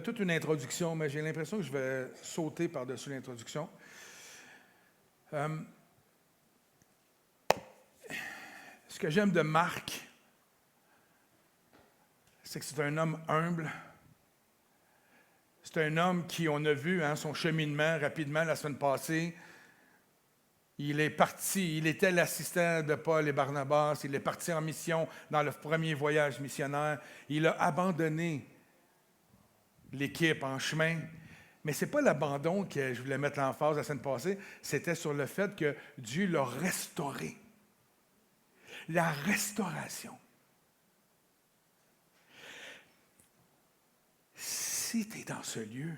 toute une introduction, mais j'ai l'impression que je vais sauter par-dessus l'introduction. Ce que j'aime de Marc, c'est que c'est un homme humble. C'est un homme qui, on a vu son cheminement rapidement la semaine passée. Il est parti, il était l'assistant de Paul et Barnabas. Il est parti en mission dans le premier voyage missionnaire. Il a abandonné l'équipe en chemin. Mais ce n'est pas l'abandon que je voulais mettre l'emphase la semaine passée. C'était sur le fait que Dieu l'a restauré. La restauration. Si tu es dans ce lieu,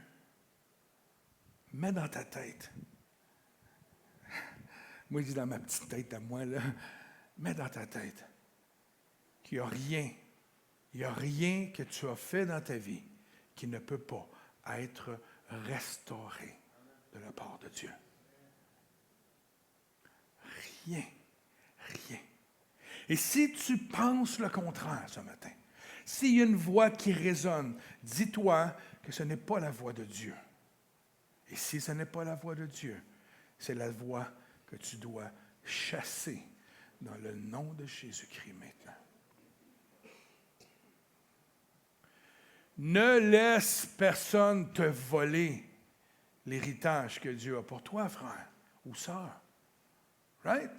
mets dans ta tête. Moi, je dis dans ma petite tête à moi, là, mets dans ta tête qu'il n'y a rien que tu as fait dans ta vie qui ne peut pas être restauré de la part de Dieu. Rien. Et si tu penses le contraire ce matin, s'il y a une voix qui résonne, dis-toi que ce n'est pas la voix de Dieu. Et si ce n'est pas la voix de Dieu, c'est la voix que tu dois chasser dans le nom de Jésus-Christ maintenant. Ne laisse personne te voler l'héritage que Dieu a pour toi, frère ou sœur. Right?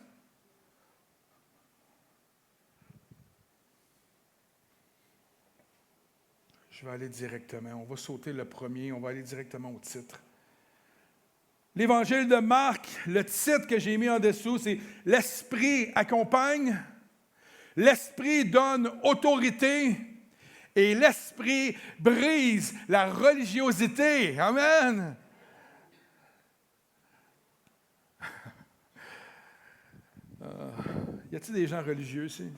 Je vais aller directement. On va sauter le premier. On va aller directement au titre. L'Évangile de Marc, le titre que j'ai mis en dessous, c'est « L'Esprit accompagne, l'Esprit donne autorité et l'Esprit brise la religiosité. » Amen! Y a-t-il des gens religieux ici?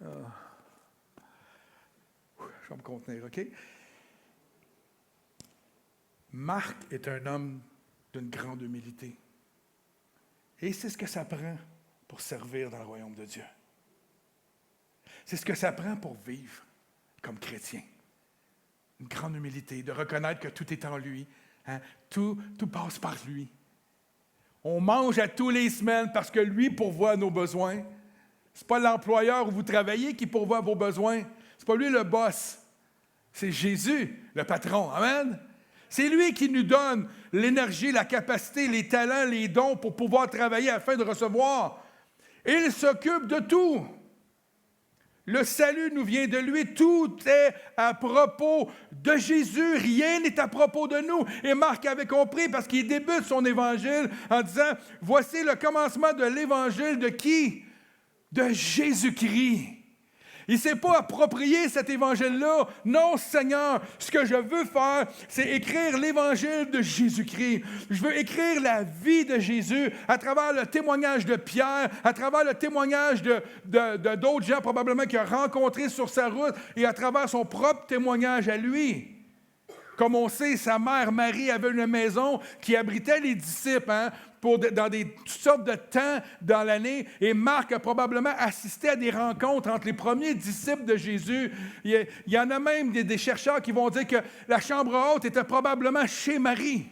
Je vais me contenir, OK? Marc est un homme d'une grande humilité. Et c'est ce que ça prend pour servir dans le royaume de Dieu. C'est ce que ça prend pour vivre comme chrétien. Une grande humilité, de reconnaître que tout est en lui. Tout passe par lui. On mange à tous les semaines parce que lui pourvoit à nos besoins. Ce n'est pas l'employeur où vous travaillez qui pourvoit à vos besoins. Ce n'est pas lui le boss. C'est Jésus, le patron. Amen? C'est lui qui nous donne l'énergie, la capacité, les talents, les dons pour pouvoir travailler afin de recevoir. Il s'occupe de tout. Le salut nous vient de lui. Tout est à propos de Jésus. Rien n'est à propos de nous. Et Marc avait compris parce qu'il débute son évangile en disant, voici le commencement de l'évangile de qui? De Jésus-Christ. Il ne s'est pas approprié cet évangile-là. Non, Seigneur, ce que je veux faire, c'est écrire l'évangile de Jésus-Christ. Je veux écrire la vie de Jésus à travers le témoignage de Pierre, à travers le témoignage d'autres gens probablement qu'il a rencontrés sur sa route et à travers son propre témoignage à lui. Comme on sait, sa mère Marie avait une maison qui abritait les disciples dans toutes sortes de temps dans l'année. Et Marc a probablement assisté à des rencontres entre les premiers disciples de Jésus. Il y en a même des chercheurs qui vont dire que la chambre haute était probablement chez Marie.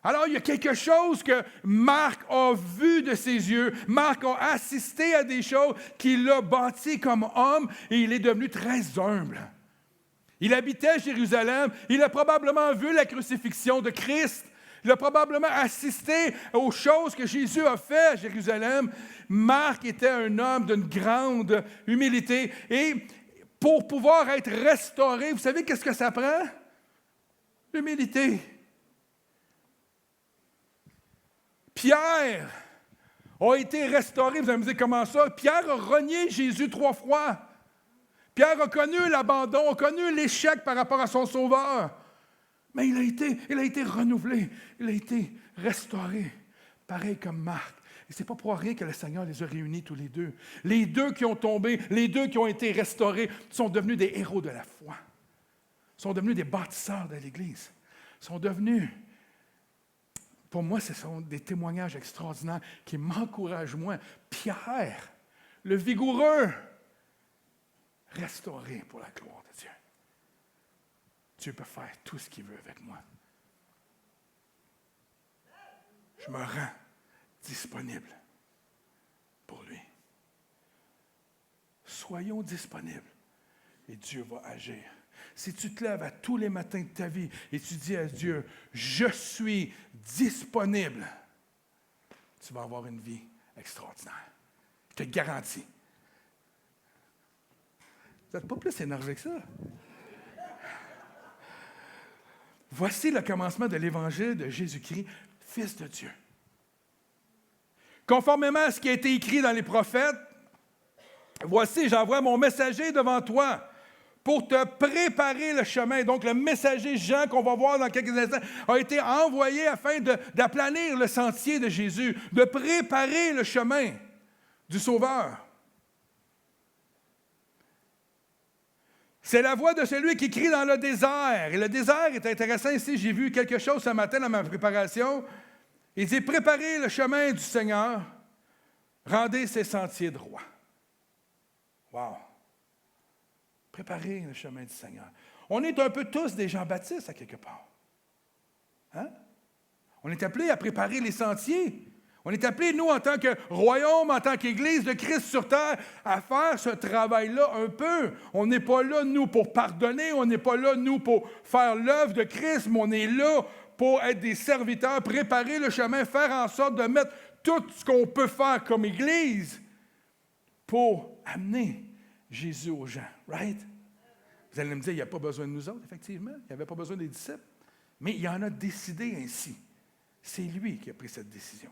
Alors, il y a quelque chose que Marc a vu de ses yeux. Marc a assisté à des choses qu'il a bâties comme homme et il est devenu très humble. Il habitait à Jérusalem. Il a probablement vu la crucifixion de Christ. Il a probablement assisté aux choses que Jésus a fait à Jérusalem. Marc était un homme d'une grande humilité. Et pour pouvoir être restauré, vous savez qu'est-ce que ça prend? L'humilité. Pierre a été restauré. Vous allez me dire comment ça? Pierre a renié Jésus 3 fois. Pierre a connu l'abandon, a connu l'échec par rapport à son Sauveur. Mais il a été renouvelé, il a été restauré, pareil comme Marc. Et ce n'est pas pour rien que le Seigneur les a réunis tous les deux. Les deux qui ont tombé, les deux qui ont été restaurés sont devenus des héros de la foi. Sont devenus des bâtisseurs de l'Église. Sont devenus, pour moi, ce sont des témoignages extraordinaires qui m'encouragent, moi. Pierre, le vigoureux, restauré pour la gloire de Dieu. Dieu peut faire tout ce qu'il veut avec moi. Je me rends disponible pour lui. Soyons disponibles et Dieu va agir. Si tu te lèves à tous les matins de ta vie et tu dis à Dieu, je suis disponible, tu vas avoir une vie extraordinaire. Je te garantis. Vous n'êtes pas plus énervé que ça. Voici le commencement de l'évangile de Jésus-Christ, Fils de Dieu. Conformément à ce qui a été écrit dans les prophètes, voici, j'envoie mon messager devant toi pour te préparer le chemin. Donc, le messager Jean, qu'on va voir dans quelques instants, a été envoyé afin d'aplanir le sentier de Jésus, de préparer le chemin du Sauveur. C'est la voix de celui qui crie dans le désert. Et le désert est intéressant ici. J'ai vu quelque chose ce matin dans ma préparation. Il dit, préparez le chemin du Seigneur, rendez ses sentiers droits. Wow! Préparez le chemin du Seigneur. On est un peu tous des Jean-Baptiste à quelque part. Hein? On est appelés à préparer les sentiers. On est appelés, nous, en tant que royaume, en tant qu'Église de Christ sur terre, à faire ce travail-là un peu. On n'est pas là, nous, pour pardonner. On n'est pas là, nous, pour faire l'œuvre de Christ, mais on est là pour être des serviteurs, préparer le chemin, faire en sorte de mettre tout ce qu'on peut faire comme Église pour amener Jésus aux gens. Right? Vous allez me dire, il n'y a pas besoin de nous autres, effectivement. Il n'y avait pas besoin des disciples. Mais il en a décidé ainsi. C'est lui qui a pris cette décision.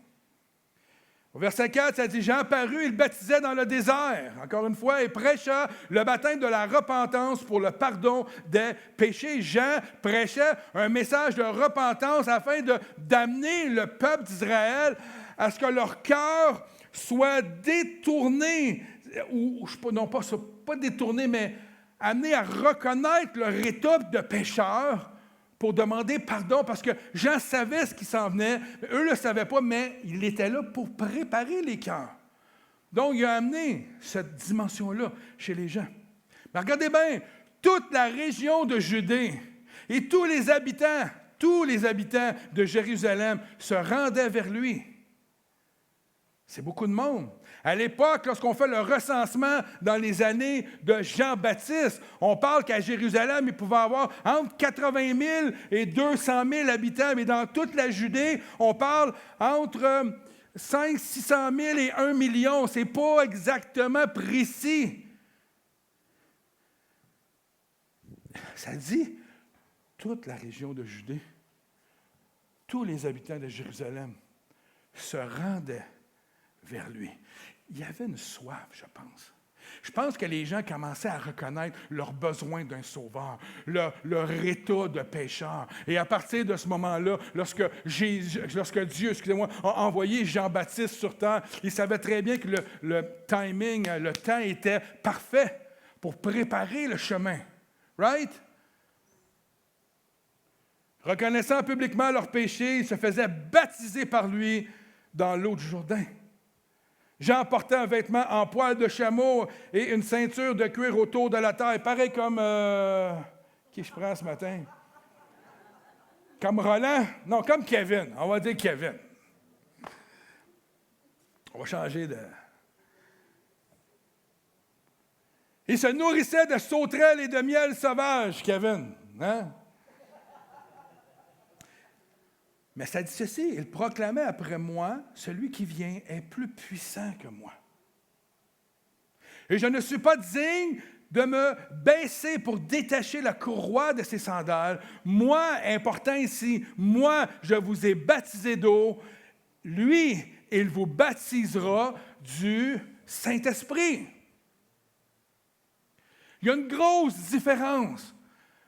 Au verset 4, ça dit, Jean parut, il baptisait dans le désert, encore une fois, et prêcha le baptême de la repentance pour le pardon des péchés. Jean prêchait un message de repentance afin d'amener le peuple d'Israël à ce que leur cœur soit détourné, ou non pas détourné, mais amené à reconnaître leur état de pécheur, pour demander pardon, parce que Jean savait ce qui s'en venait, eux ne le savaient pas, mais il était là pour préparer les cœurs. Donc, il a amené cette dimension-là chez les gens. Mais regardez bien, toute la région de Judée et tous les habitants de Jérusalem se rendaient vers lui. C'est beaucoup de monde. À l'époque, lorsqu'on fait le recensement dans les années de Jean-Baptiste, on parle qu'à Jérusalem, il pouvait y avoir entre 80 000 et 200 000 habitants, mais dans toute la Judée, on parle entre 600 000 et 1 million. Ce n'est pas exactement précis. Ça dit toute la région de Judée, tous les habitants de Jérusalem se rendaient vers lui. Il y avait une soif, je pense. Je pense que les gens commençaient à reconnaître leur besoin d'un sauveur, leur état de pécheur. Et à partir de ce moment-là, lorsque Dieu, a envoyé Jean-Baptiste sur terre, il savait très bien que le timing, le temps était parfait pour préparer le chemin. Right? Reconnaissant publiquement leurs péchés, ils se faisaient baptiser par lui dans l'eau du Jourdain. Jean portait un vêtement en poil de chameau et une ceinture de cuir autour de la taille, pareil comme... qui je prends ce matin? Comme Roland? Non, comme Kevin. On va dire Kevin. On va changer de... Il se nourrissait de sauterelles et de miel sauvage, Kevin. Hein? Mais ça dit ceci, il proclamait après moi, celui qui vient est plus puissant que moi. Et je ne suis pas digne de me baisser pour détacher la courroie de ses sandales. Moi, important ici, moi, je vous ai baptisé d'eau. Lui, il vous baptisera du Saint-Esprit. Il y a une grosse différence.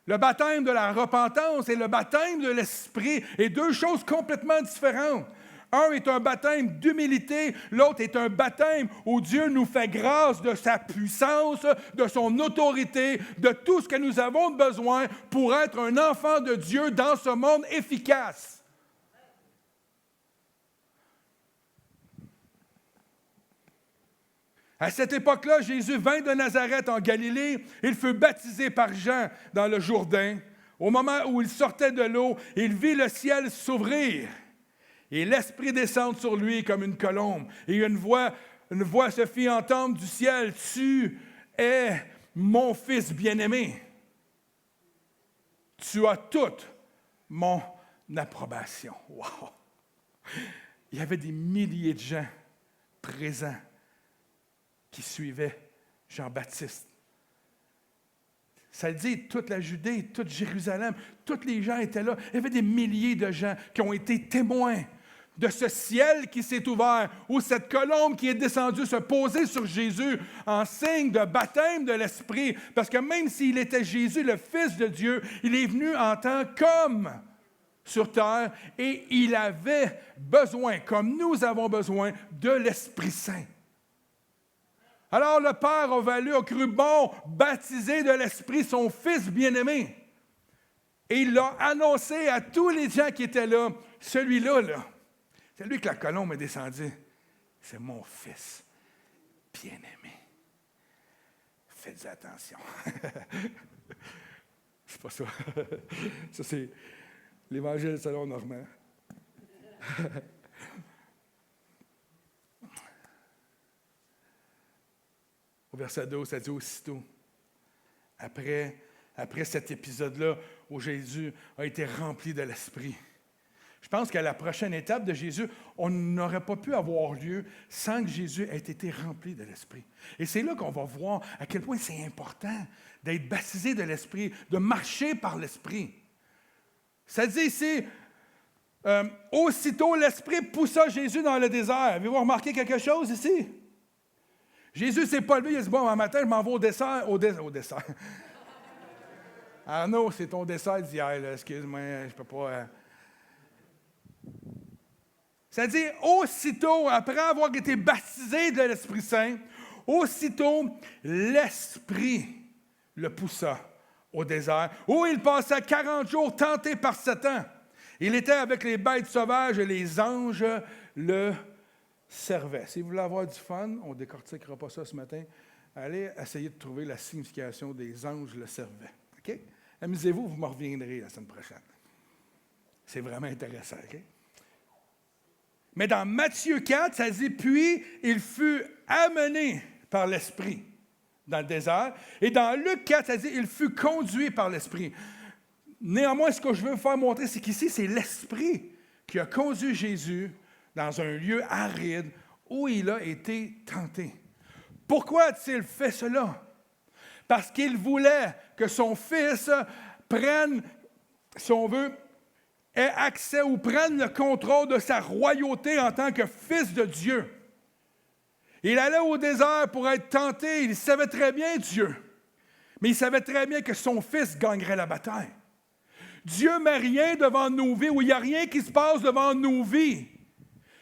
Le baptême de la repentance et le baptême de l'Esprit est deux choses complètement différentes. Un est un baptême d'humilité, l'autre est un baptême où Dieu nous fait grâce de sa puissance, de son autorité, de tout ce que nous avons besoin pour être un enfant de Dieu dans ce monde efficace. À cette époque-là, Jésus vint de Nazareth en Galilée. Il fut baptisé par Jean dans le Jourdain. Au moment où il sortait de l'eau, il vit le ciel s'ouvrir et l'Esprit descendre sur lui comme une colombe. Et une voix se fit entendre du ciel, « Tu es mon Fils bien-aimé. Tu as toute mon approbation. » Wow! Il y avait des milliers de gens présents qui suivaient Jean-Baptiste. Ça dit toute la Judée, toute Jérusalem, tous les gens étaient là. Il y avait des milliers de gens qui ont été témoins de ce ciel qui s'est ouvert, ou cette colombe qui est descendue se poser sur Jésus en signe de baptême de l'Esprit. Parce que même s'il était Jésus, le Fils de Dieu, il est venu en tant qu'homme sur terre et il avait besoin, comme nous avons besoin, de l'Esprit Saint. Alors le Père a cru bon baptiser de l'Esprit son Fils bien-aimé. Et il l'a annoncé à tous les gens qui étaient là. Celui-là, c'est lui que la colombe est descendue. C'est mon Fils bien-aimé. Faites attention. C'est pas ça. Ça, c'est l'Évangile selon Normand. Au verset 12, ça dit aussitôt, après cet épisode-là où Jésus a été rempli de l'Esprit. Je pense qu'à la prochaine étape de Jésus, on n'aurait pas pu avoir lieu sans que Jésus ait été rempli de l'Esprit. Et c'est là qu'on va voir à quel point c'est important d'être baptisé de l'Esprit, de marcher par l'Esprit. Ça dit ici, aussitôt l'Esprit poussa Jésus dans le désert. Avez-vous remarqué quelque chose ici? Jésus ne s'est pas levé, il a dit, bon, un matin, je m'en vais au dessert. Arnaud, c'est ton dessert d'hier, là. Excuse-moi, je ne peux pas... Ça dit, aussitôt, après avoir été baptisé de l'Esprit Saint, aussitôt, l'Esprit le poussa au désert, où il passa 40 jours tenté par Satan. Il était avec les bêtes sauvages et les anges le servaient. Si vous voulez avoir du fun, on ne décortiquera pas ça ce matin, allez essayer de trouver la signification des anges le servaient. OK? Amusez-vous, vous me reviendrez la semaine prochaine. C'est vraiment intéressant. OK? Mais dans Matthieu 4, ça dit « Puis il fut amené par l'Esprit dans le désert. » Et dans Luc 4, ça dit « Il fut conduit par l'Esprit. » Néanmoins, ce que je veux vous faire montrer, c'est qu'ici, c'est l'Esprit qui a conduit Jésus dans un lieu aride où il a été tenté. Pourquoi a-t-il fait cela? Parce qu'il voulait que son Fils prenne, si on veut, ait accès ou prenne le contrôle de sa royauté en tant que Fils de Dieu. Il allait au désert pour être tenté. Il savait très bien Dieu, mais il savait très bien que son Fils gagnerait la bataille. Dieu ne met rien devant nos vies, ou il n'y a rien qui se passe devant nos vies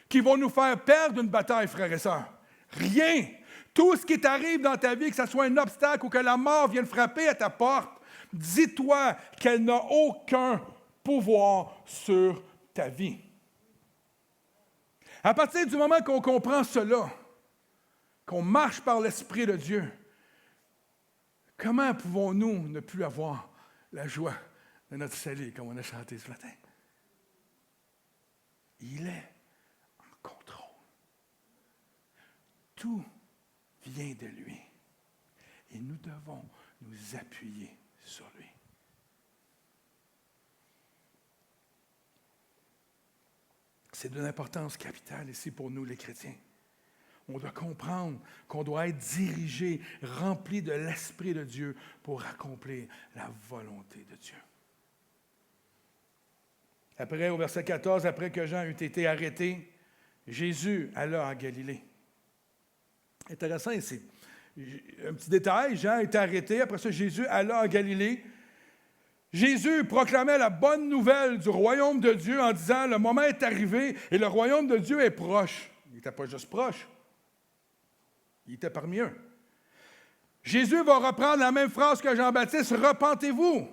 qui va nous faire perdre une bataille, frères et sœurs. Rien. Tout ce qui t'arrive dans ta vie, que ce soit un obstacle ou que la mort vienne frapper à ta porte, dis-toi qu'elle n'a aucun pouvoir sur ta vie. À partir du moment qu'on comprend cela, qu'on marche par l'Esprit de Dieu, comment pouvons-nous ne plus avoir la joie de notre salut, comme on a chanté ce matin? Il est en contrôle. Tout vient de lui. Et nous devons nous appuyer sur lui. C'est d'une importance capitale ici pour nous, les chrétiens. On doit comprendre qu'on doit être dirigé, rempli de l'Esprit de Dieu pour accomplir la volonté de Dieu. Après, au verset 14, après que Jean eut été arrêté, Jésus alla en Galilée. Intéressant ici. Un petit détail, Jean est arrêté, après ça, Jésus alla en Galilée. Jésus proclamait la bonne nouvelle du royaume de Dieu en disant « Le moment est arrivé et le royaume de Dieu est proche. » Il n'était pas juste proche. Il était parmi eux. Jésus va reprendre la même phrase que Jean-Baptiste « Repentez-vous. »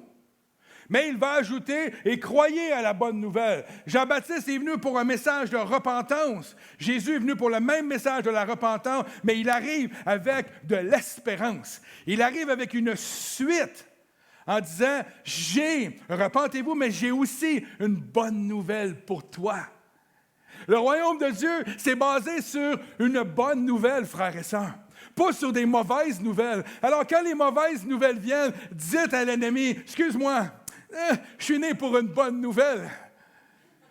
Mais il va ajouter « et croyez à la bonne nouvelle ». Jean-Baptiste est venu pour un message de repentance. Jésus est venu pour le même message de la repentance, mais il arrive avec de l'espérance. Il arrive avec une suite en disant « repentez-vous, mais j'ai aussi une bonne nouvelle pour toi ». Le royaume de Dieu, c'est basé sur une bonne nouvelle, frères et sœurs. Pas sur des mauvaises nouvelles. Alors, quand les mauvaises nouvelles viennent, dites à l'ennemi, « Excuse-moi, je suis né pour une bonne nouvelle.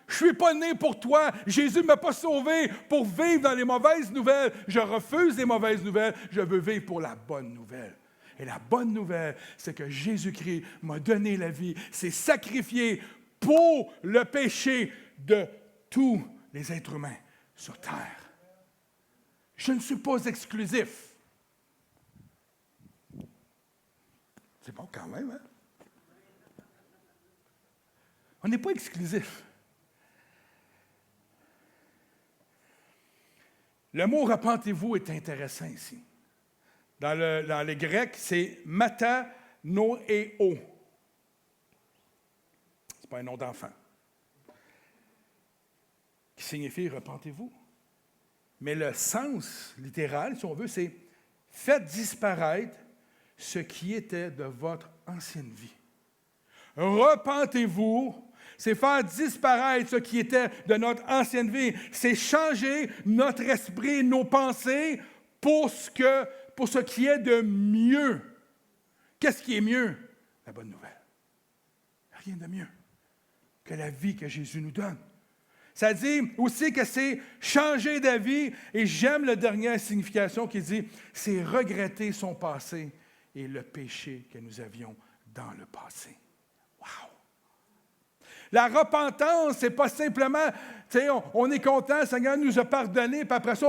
Je ne suis pas né pour toi. Jésus ne m'a pas sauvé pour vivre dans les mauvaises nouvelles. Je refuse les mauvaises nouvelles. Je veux vivre pour la bonne nouvelle. » Et la bonne nouvelle, c'est que Jésus-Christ m'a donné la vie, s'est sacrifié pour le péché de tous les êtres humains sur terre. Je ne suis pas exclusif. C'est bon quand même, hein? On n'est pas exclusif. Le mot « repentez-vous » est intéressant ici. Dans les Grecs, c'est « matanoeo ». Ce n'est pas un nom d'enfant. Qui signifie « repentez-vous ». Mais le sens littéral, si on veut, c'est « faites disparaître ce qui était de votre ancienne vie ». Repentez-vous, c'est faire disparaître ce qui était de notre ancienne vie. C'est changer notre esprit, nos pensées pour ce qui est de mieux. Qu'est-ce qui est mieux? La bonne nouvelle. Rien de mieux que la vie que Jésus nous donne. Ça dit aussi que c'est changer d'avis, et j'aime la dernière signification qui dit, c'est regretter son passé et le péché que nous avions dans le passé. Wow! La repentance, c'est pas simplement, tu sais, on est content, le Seigneur nous a pardonné, puis après ça,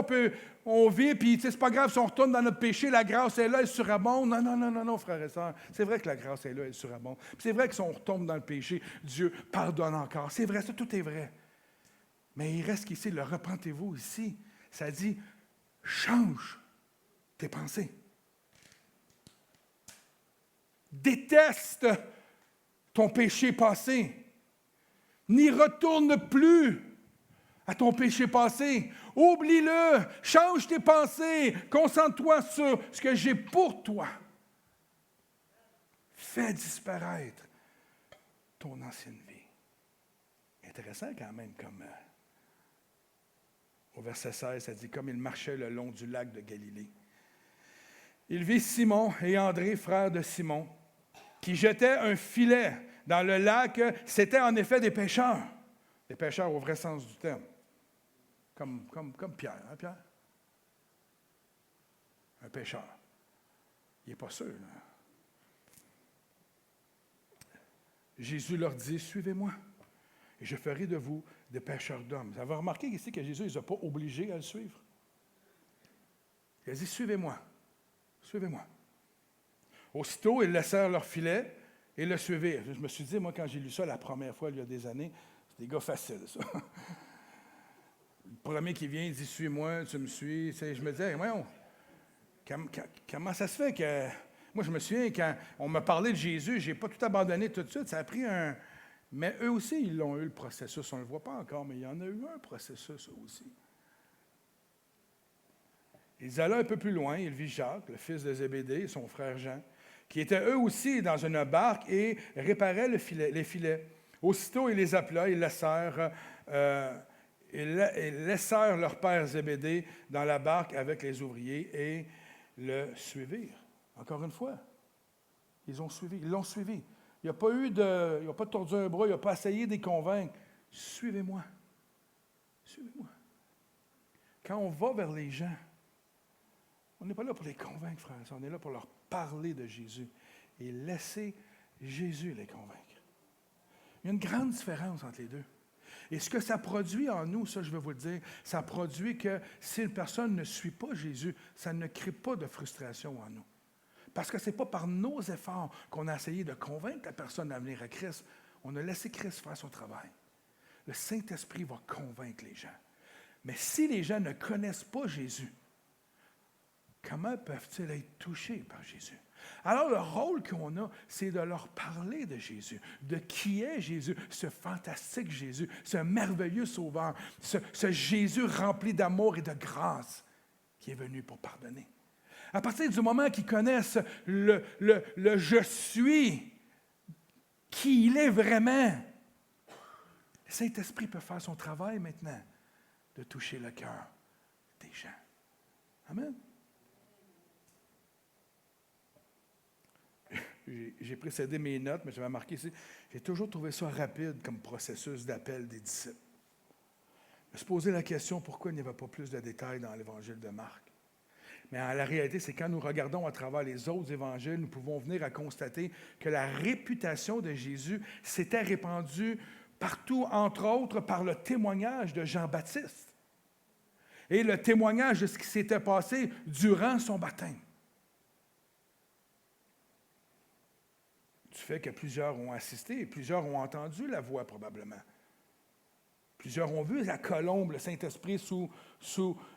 on vit, puis c'est pas grave si on retourne dans notre péché, la grâce est là, elle surabonde. Non, frères et sœurs. C'est vrai que la grâce est là, elle surabonde. Puis c'est vrai que si on retombe dans le péché, Dieu pardonne encore. C'est vrai, ça, tout est vrai. Mais il reste qu'ici, le repentez-vous ici, ça dit, change tes pensées. Déteste ton péché passé. N'y retourne plus à ton péché passé. Oublie-le. Change tes pensées. Concentre-toi sur ce que j'ai pour toi. Fais disparaître ton ancienne vie. Intéressant quand même comme... Au verset 16, ça dit « Comme il marchait le long du lac de Galilée. Il vit Simon et André, frères de Simon, qui jetaient un filet dans le lac. C'étaient en effet des pêcheurs. Des pêcheurs au vrai sens du terme. Comme Pierre, hein, Pierre? Un pêcheur. Il n'est pas sûr. Là. Jésus leur dit, « Suivez-moi, et je ferai de vous des pêcheurs d'hommes. » Vous avez remarqué ici que Jésus ne les a pas obligés à le suivre. Il a dit, « Suivez-moi, suivez-moi. » Aussitôt, ils laissèrent leur filet et le suivirent. Je me suis dit, moi, quand j'ai lu ça la première fois, il y a des années, c'est des gars faciles, ça. Le premier qui vient, il dit, « Suis-moi, tu me suis. » Je me disais, voyons, comment ça se fait que... Moi, je me souviens, quand on m'a parlé de Jésus, je n'ai pas tout abandonné tout de suite. Ça a pris un... Mais eux aussi, ils l'ont eu, le processus. On ne le voit pas encore, mais il y en a eu un processus aussi. Ils allaient un peu plus loin. Ils vit Jacques, le fils de Zébédée, et son frère Jean, qui étaient eux aussi dans une barque et réparaient les filets. Aussitôt, ils les appela, ils laissèrent leur père Zébédée dans la barque avec les ouvriers et le suivirent. Encore une fois, ils l'ont suivi. Il n'a pas tordu un bras, il n'a pas essayé de les convaincre. Suivez-moi. Suivez-moi. Quand on va vers les gens, on n'est pas là pour les convaincre, frères. On est là pour leur parler de Jésus et laisser Jésus les convaincre. Il y a une grande différence entre les deux. Et ce que ça produit en nous, ça je vais vous le dire, ça produit que si une personne ne suit pas Jésus, ça ne crée pas de frustration en nous. Parce que ce n'est pas par nos efforts qu'on a essayé de convaincre la personne à venir à Christ. On a laissé Christ faire son travail. Le Saint-Esprit va convaincre les gens. Mais si les gens ne connaissent pas Jésus, comment peuvent-ils être touchés par Jésus? Alors, le rôle qu'on a, c'est de leur parler de Jésus, de qui est Jésus, ce fantastique Jésus, ce merveilleux Sauveur, ce Jésus rempli d'amour et de grâce qui est venu pour pardonner. À partir du moment qu'ils connaissent le je suis, qui il est vraiment, le Saint-Esprit peut faire son travail maintenant de toucher le cœur des gens. Amen. J'ai précédé mes notes, mais j'avais marqué ici, j'ai toujours trouvé ça rapide comme processus d'appel des disciples. Je me suis posé la question, pourquoi il n'y avait pas plus de détails dans l'Évangile de Marc? Mais en la réalité, c'est quand nous regardons à travers les autres évangiles, nous pouvons venir à constater que la réputation de Jésus s'était répandue partout, entre autres, par le témoignage de Jean-Baptiste et le témoignage de ce qui s'était passé durant son baptême. Du fait que plusieurs ont assisté et plusieurs ont entendu la voix probablement. Plusieurs ont vu la colombe, le Saint-Esprit sous...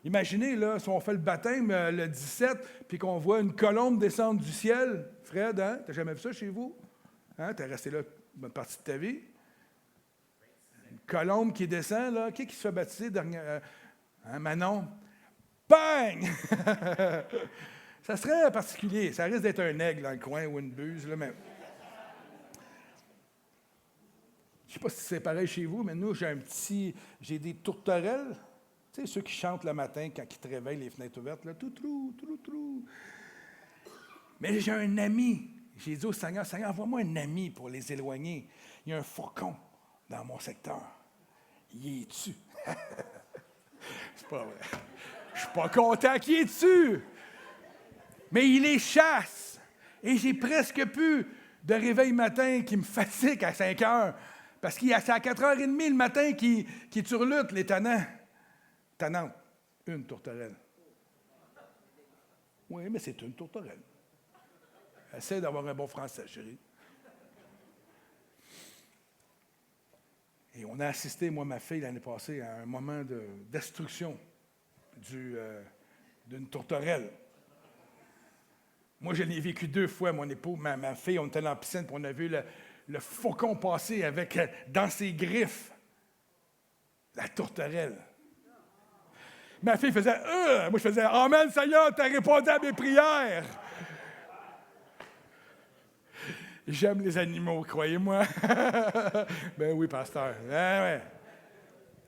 Imaginez, là, si on fait le baptême le 17, puis qu'on voit une colombe descendre du ciel. Fred, hein? T'as jamais vu ça chez vous? Hein? T'es resté là une bonne partie de ta vie. Une colombe qui descend, là. Qui se fait baptiser dernière... Manon? Bang! Ça serait particulier. Ça risque d'être un aigle dans le coin ou une buse, là, mais... Je ne sais pas si c'est pareil chez vous, mais nous, j'ai des tourterelles. Tu sais, ceux qui chantent le matin quand ils te réveillent, les fenêtres ouvertes, là, tout trou, trou, trou. Mais j'ai un ami. J'ai dit au Seigneur, Seigneur, envoie-moi un ami pour les éloigner. Il y a un faucon dans mon secteur. Il est dessus. C'est pas vrai. Je suis pas content qu'il est dessus. Mais il les chasse. Et j'ai presque plus de réveil matin qui me fatigue à 5 heures. Parce c'est à 4h30 le matin qui turlute, les tannants. Tannante. Une tourterelle. Oui, mais c'est une tourterelle. Essaie d'avoir un bon français, chérie. Et on a assisté, moi, ma fille, l'année passée, à un moment de destruction d'une tourterelle. Moi, je l'ai vécu 2 fois, mon époux, ma fille, on était dans la piscine, puis on a vu le faucon passer avec, dans ses griffes, la tourterelle. Ma fille faisait « Moi, je faisais « Amen, Seigneur, tu as répondu à mes prières! » J'aime les animaux, croyez-moi. Ben oui, pasteur. Ben ouais.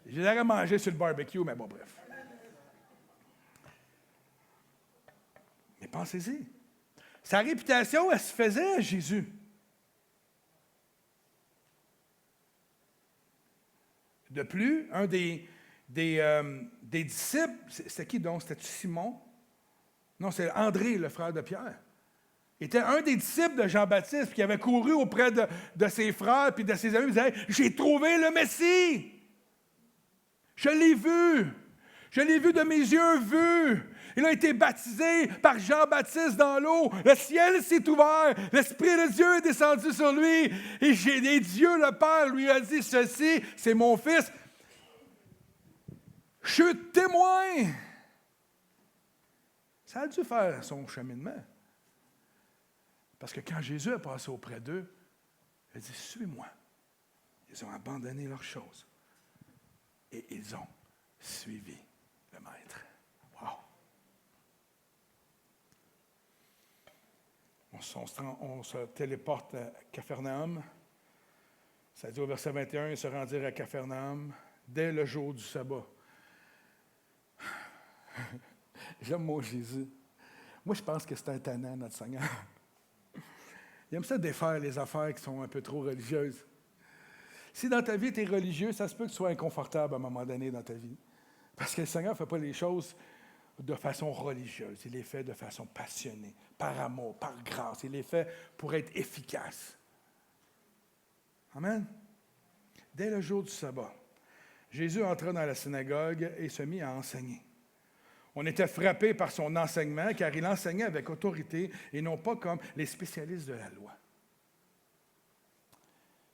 Je les aurais mangés sur le barbecue, mais bon, bref. Mais pensez-y. Sa réputation, elle se faisait à Jésus. De plus, un des disciples, c'était qui donc? C'était Simon? Non, c'est André, le frère de Pierre. Il était un des disciples de Jean-Baptiste qui avait couru auprès de ses frères et de ses amis. Il disait « J'ai trouvé le Messie! Je l'ai vu! Je l'ai vu de mes yeux vus! Il a été baptisé par Jean-Baptiste dans l'eau. Le ciel s'est ouvert. L'Esprit de Dieu est descendu sur lui. Et Dieu, le Père, lui a dit, ceci, c'est mon fils. Je suis témoin. » Ça a dû faire son cheminement. Parce que quand Jésus est passé auprès d'eux, il a dit, « Suis-moi. » Ils ont abandonné leurs choses. Et ils ont suivi le Maître. Wow! On se téléporte à Capharnaüm. Ça dit au verset 21, ils se rendirent à Capharnaüm dès le jour du sabbat. J'aime mon Jésus. Moi, je pense que c'est un tannant, notre Seigneur. Il aime ça défaire les affaires qui sont un peu trop religieuses. Si dans ta vie, tu es religieux, ça se peut que tu sois inconfortable à un moment donné dans ta vie. Parce que le Seigneur ne fait pas les choses de façon religieuse. Il les fait de façon passionnée, par amour, par grâce. Il les fait pour être efficace. Amen. Dès le jour du sabbat, Jésus entra dans la synagogue et se mit à enseigner. On était frappé par son enseignement, car il enseignait avec autorité et non pas comme les spécialistes de la loi.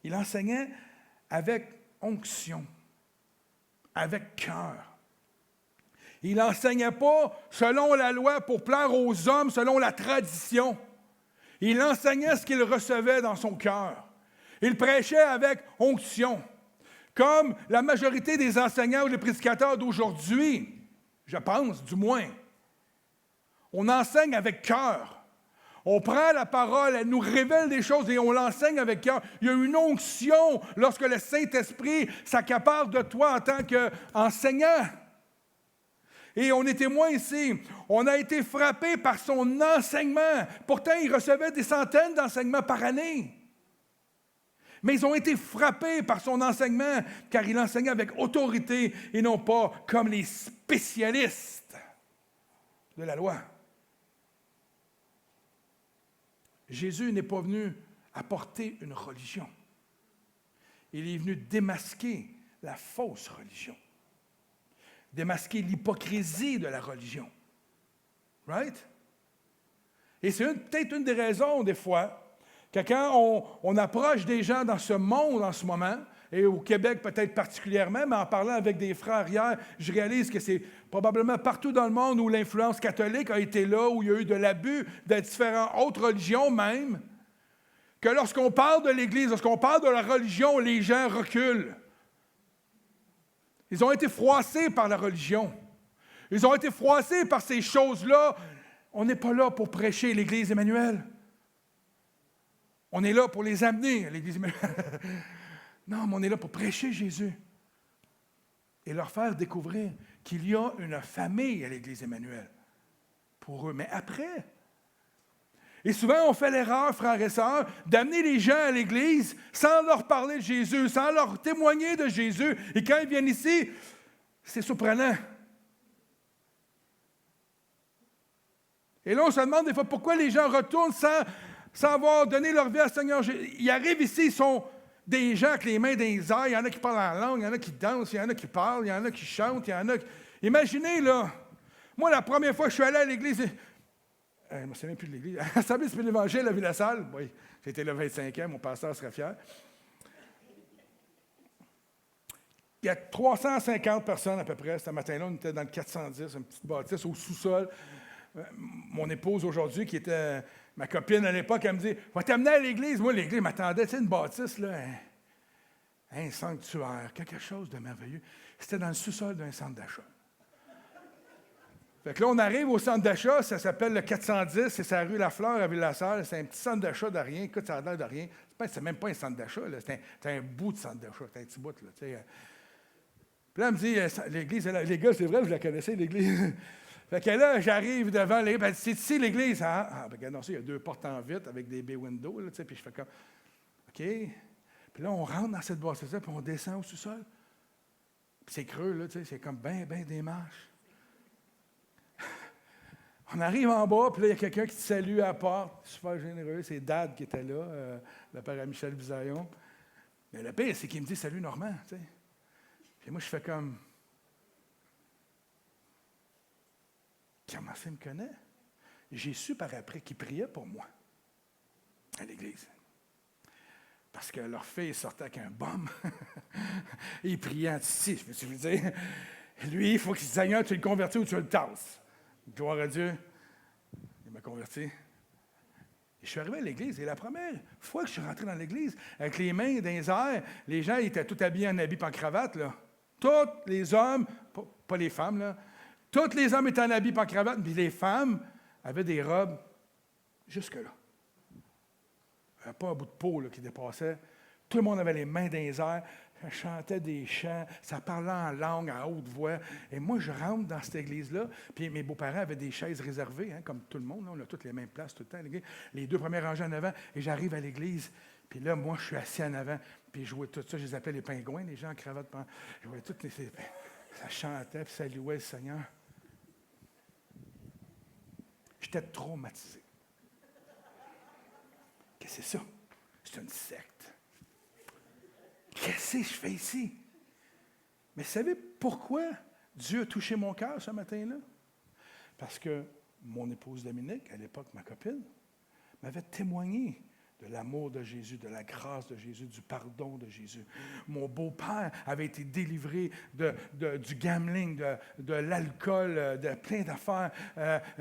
Il enseignait avec onction, avec cœur. Il n'enseignait pas selon la loi pour plaire aux hommes, selon la tradition. Il enseignait ce qu'il recevait dans son cœur. Il prêchait avec onction. Comme la majorité des enseignants ou des prédicateurs d'aujourd'hui, je pense, du moins. On enseigne avec cœur. On prend la parole, elle nous révèle des choses et on l'enseigne avec cœur. Il y a une onction lorsque le Saint-Esprit s'accapare de toi en tant qu'enseignant. Et on est témoin ici. On a été frappé par son enseignement. Pourtant, il recevait des centaines d'enseignements par année. Mais ils ont été frappés par son enseignement, car il enseignait avec autorité et non pas comme les spécialistes de la loi. Jésus n'est pas venu apporter une religion. Il est venu démasquer la fausse religion. Démasquer l'hypocrisie de la religion. Right? Et c'est peut-être une des raisons, des fois, que quand on approche des gens dans ce monde en ce moment, et au Québec peut-être particulièrement, mais en parlant avec des frères hier, je réalise que c'est probablement partout dans le monde où l'influence catholique a été là, où il y a eu de l'abus de différentes autres religions même, que lorsqu'on parle de l'Église, lorsqu'on parle de la religion, les gens reculent. Ils ont été froissés par la religion. Ils ont été froissés par ces choses-là. On n'est pas là pour prêcher l'Église Emmanuel. On est là pour les amener à l'Église Emmanuel. Non, mais on est là pour prêcher Jésus et leur faire découvrir qu'il y a une famille à l'Église Emmanuel pour eux. Mais après, et souvent on fait l'erreur, frères et sœurs, d'amener les gens à l'Église sans leur parler de Jésus, sans leur témoigner de Jésus. Et quand ils viennent ici, c'est surprenant. Et là, on se demande des fois pourquoi les gens retournent sans avoir donné leur vie à Seigneur Jésus. Ils arrivent ici, ils sont des gens avec les mains dans les airs, il y en a qui parlent en langue, il y en a qui dansent, il y en a qui parlent, il y en a qui chantent, il y en a qui... Imaginez, là, moi, la première fois que je suis allé à l'église, je ne me souviens plus de l'église, à l'Assemblée de l'Évangile à Ville-la-Salle, oui, j'étais là 25 ans, mon pasteur serait fier. Il y a 350 personnes à peu près, ce matin-là, on était dans le 410, une petite bâtisse au sous-sol. Mon épouse aujourd'hui, qui était ma copine à l'époque, elle me dit « Va t'amener à l'église. » Moi, l'église m'attendait, tu sais, une bâtisse, là, un sanctuaire, quelque chose de merveilleux. C'était dans le sous-sol d'un centre d'achat. Fait que là, on arrive au centre d'achat, ça s'appelle le 410, c'est sa rue Lafleur à Ville-la-Salle, c'est un petit centre d'achat de rien. Écoute, ça a l'air de rien. C'est même pas un centre d'achat, là, c'est un bout de centre d'achat, c'est un petit bout, là, tu sais. Puis là, elle me dit, l'église, les gars, c'est vrai, vous la connaissez, l'église. Fait que là, j'arrive devant l'église, ben, c'est ici l'église. Hein? Ah, ben, non, il y a 2 portes en vitre avec des bay windows, là, puis je fais comme, OK. Puis là, on rentre dans cette bâtisse-là, puis on descend au sous-sol. Puis c'est creux, là, c'est comme bien des marches. On arrive en bas, puis là, il y a quelqu'un qui te salue à la porte, super généreux, c'est Dad qui était là, le père à Michel Bisaillon. Mais le pire, c'est qu'il me dit « Salut Normand », tu sais. Puis moi, je fais comme... Comment ça, il me connaît? J'ai su par après qu'il priait pour moi à l'église. Parce que leur fille sortait avec un bum. Et il priait en ici, je veux dire. Lui, il faut qu'il se dise, Seigneur, tu le convertis ou tu le tasses. Gloire à Dieu. Il m'a converti. Et je suis arrivé à l'église, et la première fois que je suis rentré dans l'église, avec les mains dans les airs, les gens étaient tous habillés en habits en cravate, là. Tous les hommes, pas les femmes, là. Tous les hommes étaient en habits en cravate, puis les femmes avaient des robes jusque-là. Il n'y avait pas un bout de peau là, qui dépassait. Tout le monde avait les mains dans les airs, ça chantait des chants, ça parlait en langue, à haute voix. Et moi, je rentre dans cette église-là, puis mes beaux-parents avaient des chaises réservées, hein, comme tout le monde, là, on a toutes les mêmes places tout le temps. Les 2 premières rangées en avant, et j'arrive à l'église, puis là, moi, je suis assis en avant, puis je jouais tout ça, je les appelais les pingouins, les gens en cravate. Je voyais toutes les... Ça chantait, puis ça louait le Seigneur. J'étais traumatisé. Qu'est-ce que c'est ça? C'est une secte. Qu'est-ce que je fais ici? Mais vous savez pourquoi Dieu a touché mon cœur ce matin-là? Parce que mon épouse Dominique, à l'époque ma copine, m'avait témoigné de l'amour de Jésus, de la grâce de Jésus, du pardon de Jésus. Mon beau-père avait été délivré du gambling, de l'alcool, de plein d'affaires.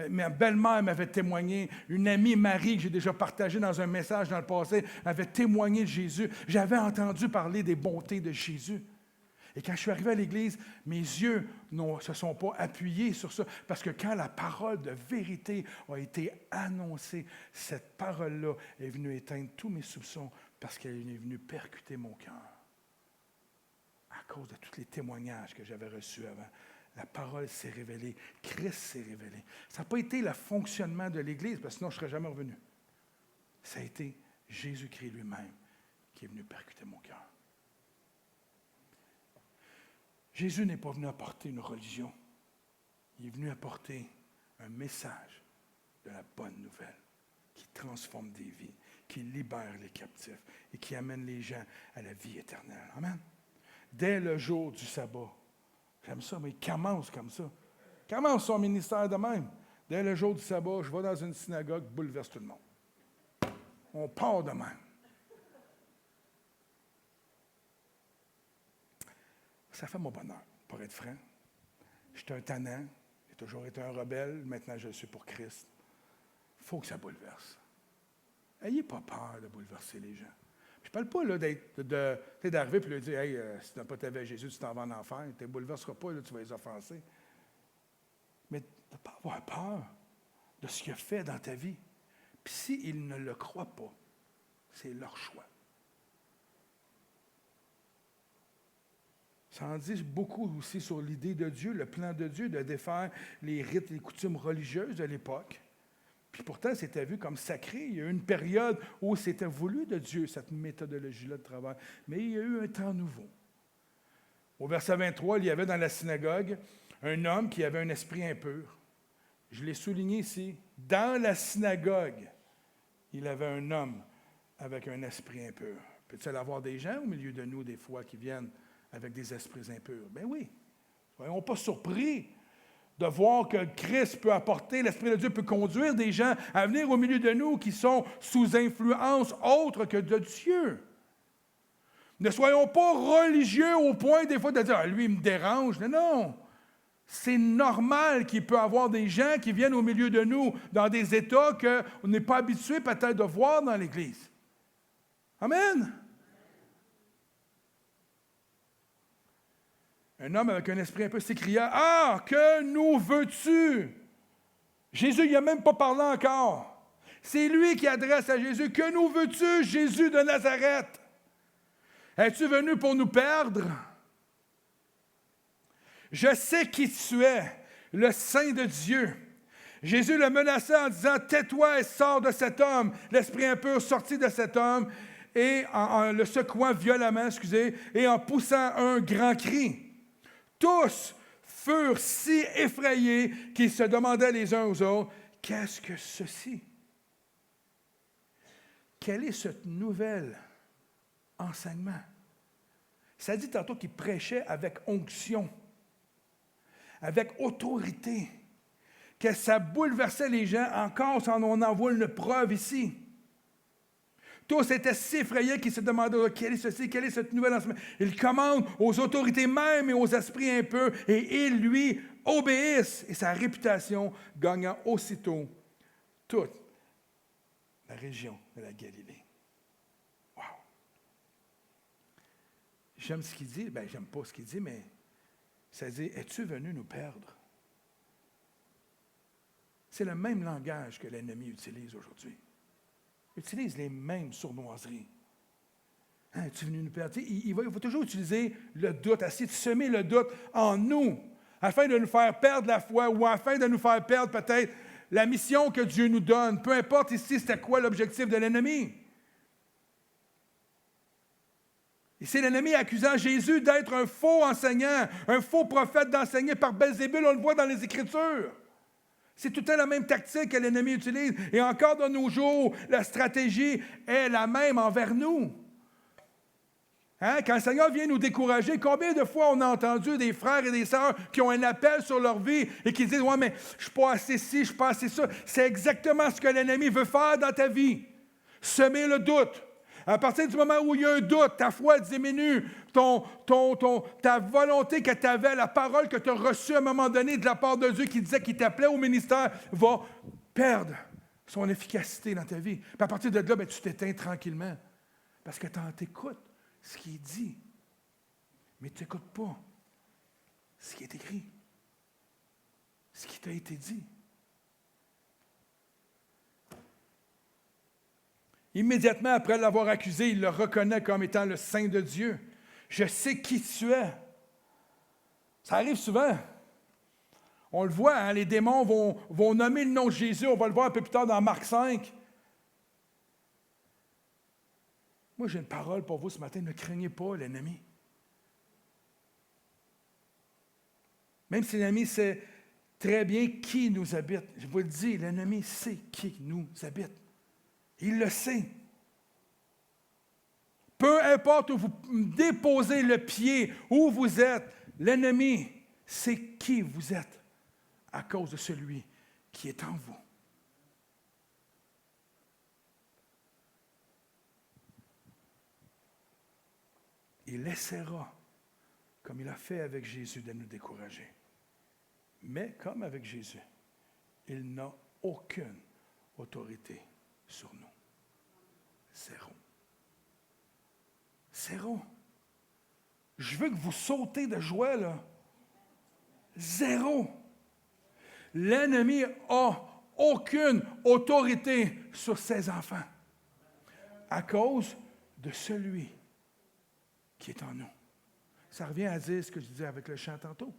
Ma belle-mère m'avait témoigné. Une amie, Marie, que j'ai déjà partagée dans un message dans le passé, avait témoigné de Jésus. J'avais entendu parler des bontés de Jésus. Et quand je suis arrivé à l'Église, mes yeux ne se sont pas appuyés sur ça, parce que quand la parole de vérité a été annoncée, cette parole-là est venue éteindre tous mes soupçons, parce qu'elle est venue percuter mon cœur. À cause de tous les témoignages que j'avais reçus avant, la parole s'est révélée, Christ s'est révélé. Ça n'a pas été le fonctionnement de l'Église, parce que sinon je ne serais jamais revenu. Ça a été Jésus-Christ lui-même qui est venu percuter mon cœur. Jésus n'est pas venu apporter une religion. Il est venu apporter un message de la bonne nouvelle qui transforme des vies, qui libère les captifs et qui amène les gens à la vie éternelle. Amen. Dès le jour du sabbat, j'aime ça, mais il commence comme ça. Il commence son ministère de même. Dès le jour du sabbat, je vais dans une synagogue, bouleverse tout le monde. On part de même. Ça fait mon bonheur, pour être franc. J'étais un tannant, j'ai toujours été un rebelle, maintenant je le suis pour Christ. Il faut que ça bouleverse. N'ayez pas peur de bouleverser les gens. Je ne parle pas là, d'arriver et de dire « Hey, si tu n'as pas ta vie à Jésus, tu t'en vas en enfer. Tu ne bouleverseras pas, là, tu vas les offenser. » Mais de ne pas avoir peur de ce qu'il a fait dans ta vie. Puis s'ils ne le croient pas, c'est leur choix. Ça en dit beaucoup aussi sur l'idée de Dieu, le plan de Dieu de défaire les rites et les coutumes religieuses de l'époque. Puis pourtant, c'était vu comme sacré. Il y a eu une période où c'était voulu de Dieu, cette méthodologie-là de travail. Mais il y a eu un temps nouveau. Au verset 23, il y avait dans la synagogue un homme qui avait un esprit impur. Je l'ai souligné ici. Dans la synagogue, il avait un homme avec un esprit impur. Peut-il y avoir des gens au milieu de nous, des fois, qui viennent avec des esprits impurs? Bien oui. Soyons pas surpris de voir que Christ peut apporter, l'Esprit de Dieu peut conduire des gens à venir au milieu de nous qui sont sous influence autre que de Dieu. Ne soyons pas religieux au point des fois de dire « Ah, lui, il me dérange. » Non. C'est normal qu'il peut y avoir des gens qui viennent au milieu de nous dans des états qu'on n'est pas habitué peut-être de voir dans l'Église. Amen. Un homme avec un esprit un peu s'écria « Ah, que nous veux-tu? » Jésus, il n'a même pas parlé encore. C'est lui qui adresse à Jésus « Que nous veux-tu, Jésus de Nazareth? Es-tu venu pour nous perdre? Je sais qui tu es, le Saint de Dieu. » Jésus le menaça en disant « Tais-toi et sors de cet homme. » L'esprit impur sortit de cet homme et en le secouant violemment, et en poussant un grand cri. Tous furent si effrayés qu'ils se demandaient les uns aux autres, « Qu'est-ce que ceci? » Quel est ce nouvel enseignement? Ça dit tantôt qu'il prêchait avec onction, avec autorité, que ça bouleversait les gens. Encore, on en voit une preuve ici. Tous étaient si effrayés qu'ils se demandaient « Quel est ceci? Quel est ce nouvel enseignement? » Il commande aux autorités même et aux esprits impurs, et ils lui obéissent. Et sa réputation gagna aussitôt toute la région de la Galilée. Wow! J'aime ce qu'il dit. Bien, j'aime pas ce qu'il dit, mais ça dit « Es-tu venu nous perdre? » C'est le même langage que l'ennemi utilise aujourd'hui. Il utilise les mêmes sournoiseries. Hein, es-tu venu nous perdre? Il va toujours utiliser le doute, essayer de semer le doute en nous, afin de nous faire perdre la foi ou afin de nous faire perdre peut-être la mission que Dieu nous donne. Peu importe ici c'était quoi l'objectif de l'ennemi. Ici, l'ennemi accusant Jésus d'être un faux enseignant, un faux prophète d'enseigner par Belzébul, on le voit dans les Écritures. C'est tout à fait la même tactique que l'ennemi utilise. Et encore de nos jours, la stratégie est la même envers nous. Hein? Quand le Seigneur vient nous décourager, combien de fois on a entendu des frères et des sœurs qui ont un appel sur leur vie et qui disent « Ouais, mais je ne suis pas assez ci, je ne suis pas assez ça. » C'est exactement ce que l'ennemi veut faire dans ta vie. Semer le doute. À partir du moment où il y a un doute, ta foi diminue, ta volonté que tu avais, la parole que tu as reçue à un moment donné de la part de Dieu qui disait qu'il t'appelait au ministère, va perdre son efficacité dans ta vie. Puis à partir de là, tu t'éteins tranquillement. Parce que tu écoutes ce qui est dit, mais tu n'écoutes pas ce qui est écrit, ce qui t'a été dit. Immédiatement après l'avoir accusé, il le reconnaît comme étant le Saint de Dieu. Je sais qui tu es. Ça arrive souvent. On le voit, hein, les démons vont nommer le nom de Jésus. On va le voir un peu plus tard dans Marc 5. Moi, j'ai une parole pour vous ce matin. Ne craignez pas l'ennemi. Même si l'ennemi sait très bien qui nous habite. Je vous le dis, l'ennemi sait qui nous habite. Il le sait. Peu importe où vous déposez le pied, où vous êtes, l'ennemi sait qui vous êtes à cause de celui qui est en vous. Il essaiera, comme il a fait avec Jésus, de nous décourager. Mais comme avec Jésus, il n'a aucune autorité sur nous. Zéro. Zéro. Je veux que vous sautez de joie, là. Zéro. L'ennemi a aucune autorité sur ses enfants à cause de celui qui est en nous. Ça revient à dire ce que je disais avec le chant tantôt.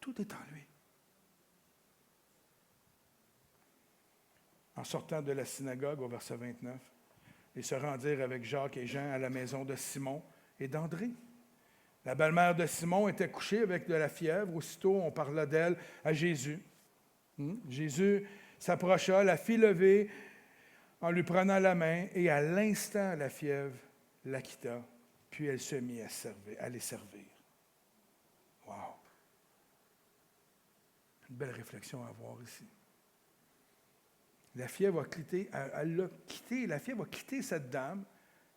Tout est en lui. En sortant de la synagogue, au verset 29, ils se rendirent avec Jacques et Jean à la maison de Simon et d'André. La belle-mère de Simon était couchée avec de la fièvre. Aussitôt, on parla d'elle à Jésus. Jésus s'approcha, la fit lever en lui prenant la main, et à l'instant, la fièvre la quitta, puis elle se mit à les servir. Wow! Une belle réflexion à avoir ici. La fièvre a quitté, la fièvre a quitté cette dame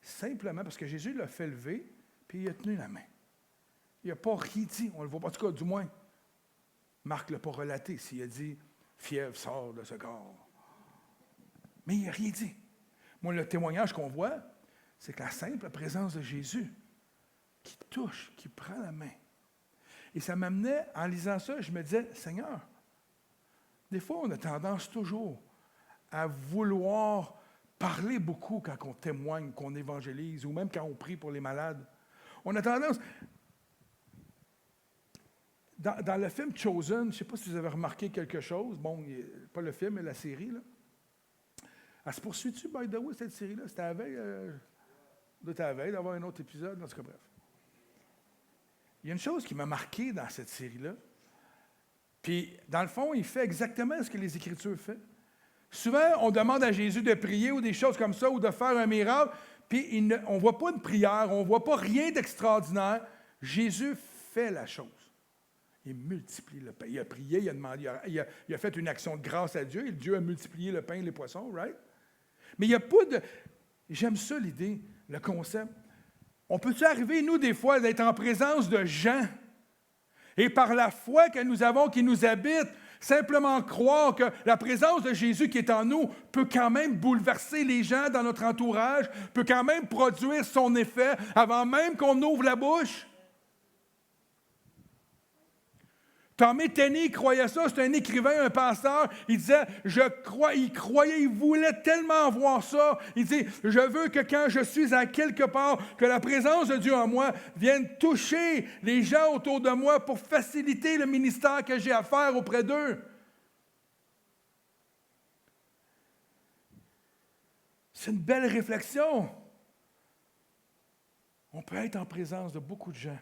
simplement parce que Jésus l'a fait lever, puis il a tenu la main. Il n'a pas rien dit, on ne le voit pas. En tout cas, du moins, Marc ne l'a pas relaté s'il a dit « fièvre sort de ce corps ». Mais il n'a rien dit. Moi, le témoignage qu'on voit, c'est que la simple présence de Jésus qui touche, qui prend la main. Et ça m'amenait, en lisant ça, je me disais, Seigneur, des fois, on a tendance toujours à vouloir parler beaucoup quand on témoigne, qu'on évangélise, ou même quand on prie pour les malades. On a tendance... Dans le film Chosen, je ne sais pas si vous avez remarqué quelque chose, bon, pas le film, mais la série, là. Elle se poursuit-tu, by the way, cette série-là? C'était à la veille, d'avoir un autre épisode, en tout cas, bref. Il y a une chose qui m'a marqué dans cette série-là, puis, dans le fond, il fait exactement ce que les Écritures font. Souvent, on demande à Jésus de prier ou des choses comme ça, ou de faire un miracle, puis on ne voit pas de prière, on ne voit pas rien d'extraordinaire. Jésus fait la chose. Il multiplie le pain. Il a prié, il a demandé, il a fait une action de grâce à Dieu, et Dieu a multiplié le pain et les poissons, right? Mais il n'y a pas de... J'aime ça, l'idée, le concept. On peut-tu arriver, nous, des fois, d'être en présence de gens, et par la foi que nous avons, qui nous habite, simplement croire que la présence de Jésus qui est en nous peut quand même bouleverser les gens dans notre entourage, peut quand même produire son effet avant même qu'on ouvre la bouche? Tommy Tenney croyait ça, c'est un écrivain, un pasteur. Il disait, il croyait, il voulait tellement voir ça. Il dit, je veux que quand je suis à quelque part, que la présence de Dieu en moi vienne toucher les gens autour de moi pour faciliter le ministère que j'ai à faire auprès d'eux. C'est une belle réflexion. On peut être en présence de beaucoup de gens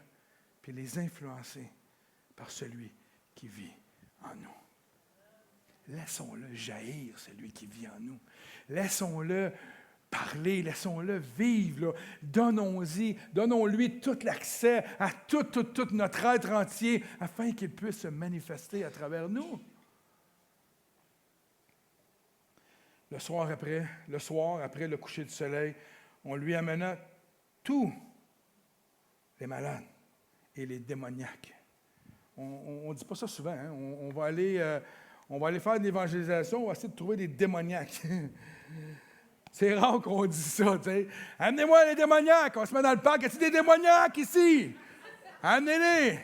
puis les influencer par celui qui vit en nous. Laissons-le jaillir, celui qui vit en nous. Laissons-le parler, laissons-le vivre. Là. Donnons-lui tout l'accès à tout notre être entier afin qu'il puisse se manifester à travers nous. le soir après le coucher du soleil, on lui amena tous les malades et les démoniaques. On ne dit pas ça souvent. Hein? On va aller faire de l'évangélisation, on va essayer de trouver des démoniaques. C'est rare qu'on dise ça. T'sais. Amenez-moi les démoniaques. On se met dans le parc. Y a-t-il des démoniaques ici? Amenez-les.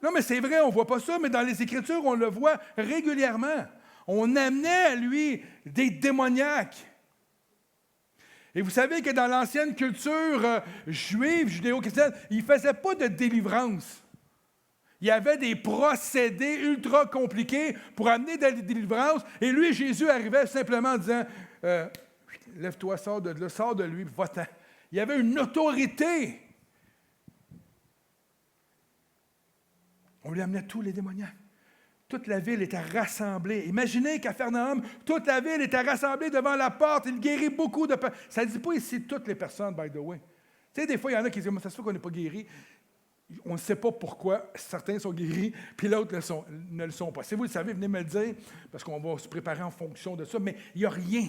Non, mais c'est vrai, on ne voit pas ça, mais dans les Écritures, on le voit régulièrement. On amenait à lui des démoniaques. Et vous savez que dans l'ancienne culture juive, judéo-chrétienne, il ne faisait pas de délivrance. Il y avait des procédés ultra compliqués pour amener de la délivrance. Et lui, Jésus arrivait simplement en disant lève-toi, sors de lui, va-t'en. Il y avait une autorité. On lui amenait tous les démoniaques. Toute la ville était rassemblée. Imaginez qu'à Capernaum, toute la ville était rassemblée devant la porte. Il guérit beaucoup de personnes. Ça ne dit pas ici toutes les personnes, by the way. Tu sais, des fois, il y en a qui disent, ça se fait qu'on n'est pas guéri. On ne sait pas pourquoi certains sont guéris, puis l'autre ne le sont pas. Si vous le savez, venez me le dire, parce qu'on va se préparer en fonction de ça. Mais il n'y a rien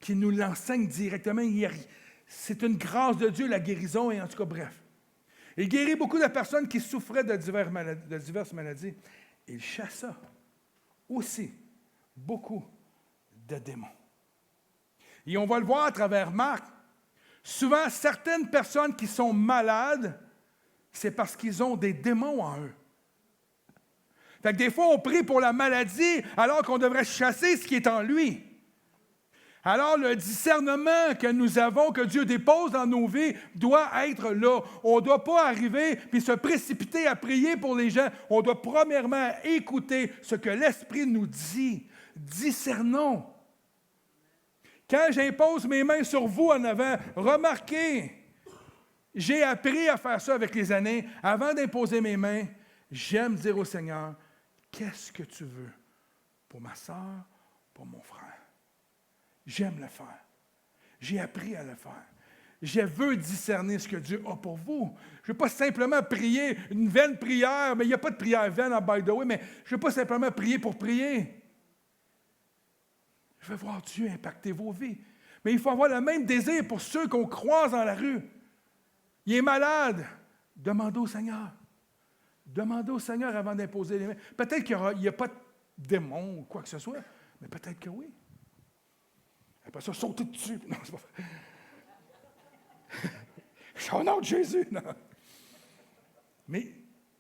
qui nous l'enseigne directement. C'est une grâce de Dieu, la guérison, et en tout cas, bref. Il guérit beaucoup de personnes qui souffraient de diverses maladies. Il chassa aussi beaucoup de démons. Et on va le voir à travers Marc. Souvent, certaines personnes qui sont malades, c'est parce qu'ils ont des démons en eux. Fait que des fois, on prie pour la maladie alors qu'on devrait chasser ce qui est en lui. Alors, le discernement que nous avons, que Dieu dépose dans nos vies, doit être là. On ne doit pas arriver puis se précipiter à prier pour les gens. On doit premièrement écouter ce que l'Esprit nous dit. Discernons. Quand j'impose mes mains sur vous en avant, remarquez, j'ai appris à faire ça avec les années. Avant d'imposer mes mains, j'aime dire au Seigneur, qu'est-ce que tu veux pour ma sœur, pour mon frère? J'aime le faire. J'ai appris à le faire. Je veux discerner ce que Dieu a pour vous. Je ne veux pas simplement prier une vaine prière, mais il n'y a pas de prière vaine en by the way, mais je ne veux pas simplement prier pour prier. Je veux voir Dieu impacter vos vies. Mais il faut avoir le même désir pour ceux qu'on croise dans la rue. Il est malade. Demandez au Seigneur. Demandez au Seigneur avant d'imposer les mains. Peut-être qu'il n'y a pas de démon ou quoi que ce soit, mais peut-être que oui. Après ça, sauter dessus. Non, c'est pas vrai. Au nom de Jésus, non. Mais